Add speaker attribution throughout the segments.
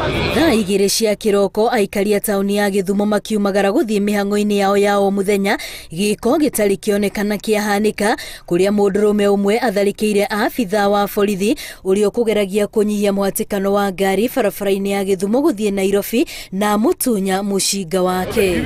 Speaker 1: Thaa igĩrĩ cia kĩroko aikari a taũni ya Gĩthumo makiumagara gũthiĩ mĩhang'o-inĩ yao ya o mũthenya, gĩko gĩtarĩ kĩonekana kĩahanĩka kũrĩa mũndũrũme ũmwe atharĩkĩire abithaa wa borithi ũrĩa ũkũgeragia kũnyihia mũhatĩkano wa ngari barabara-inĩ ya Gĩthumo gũthiĩ Nairobi na mũtunya mũcinga wake.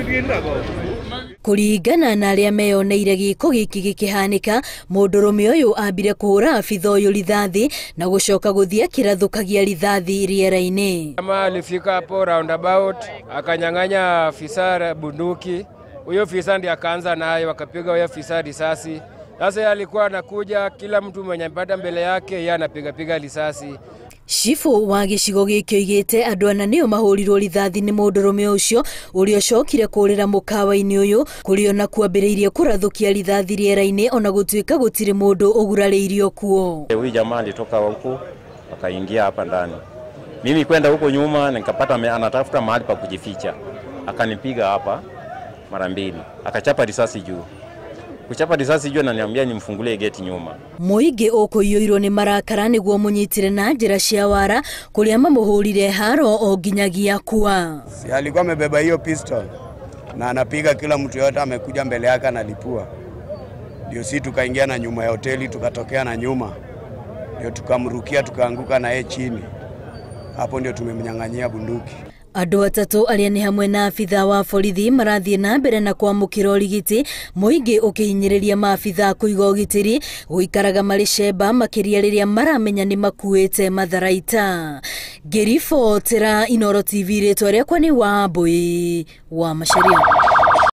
Speaker 1: Kũringana na arĩa meyoneire gĩko gĩkĩ gĩkĩhanĩka, mũndũrũme ũyũ ambire kũhũra abithaa ũyũ rithathi na gũcoka gũthiĩ akĩrathũkagia rithathi rĩera-inĩ.
Speaker 2: Kama alifika hapo roundabout akanyang'anya afisa bunduki, huyo afisa ndiye akaanza naye wakapiga huyo afisa risasi. Sasa yeye alikuwa anakuja, kila mtu mwenye mpata mbele yake yeye anapiga risasi.
Speaker 1: Cifu wa gĩcigo gĩkĩ oigĩte andũ ana nĩo mahũrirwo rithathi nĩ mũndũrũme ũcio ũrĩa ũcokire kũrĩra mũkawa-inĩ ũyũ, kũrĩ ona kuambĩrĩirie kũrathũkia rithathi rĩera-inĩ ona gũtuĩka gũtirĩ mũndũ ũgurarĩirio kuo.
Speaker 3: Huyu jamaa alitoka huko akaingia hapa ndani. Mimi kwenda huko nyuma nikapata anatafuta mahali pa kujificha. Akanipiga hapa mara mbili. Akachapa risasi juu. Kuchapa risasi juu ananiambia nimfungulie geti nyuma. Mũingĩ ũkũiyũirwo nĩ marakara nĩguo mũnyitire na njĩra cia wara kũrĩa mamũhũrire haro o nginyagia kuwa.
Speaker 4: Si alikuwa amebeba hiyo pistol na anapiga kila mtu yote amekuja mbele yake analipua. Ndio sisi tukaingia na nyuma ya hoteli tukatokea na nyuma. Ndio tukamrukia tukaanguka na yeye chini. Hapo ndio tumemnyang'anyia bunduki.
Speaker 1: Andũ atatũ arĩa nĩ hamwe na abithaa wa borithi marathiĩ na mbere na kwamũkĩra ũrigiti, mũingĩ ũkĩhinyĩrĩria maabithaa kũiga ũgitĩri, gũikaraga marĩ cemba makĩria rĩrĩa maramenya nĩ makuĩte matharaita. Ngĩribotera Inooro TV, rĩtwa rĩakwa nĩ Wambũi wa Macharia.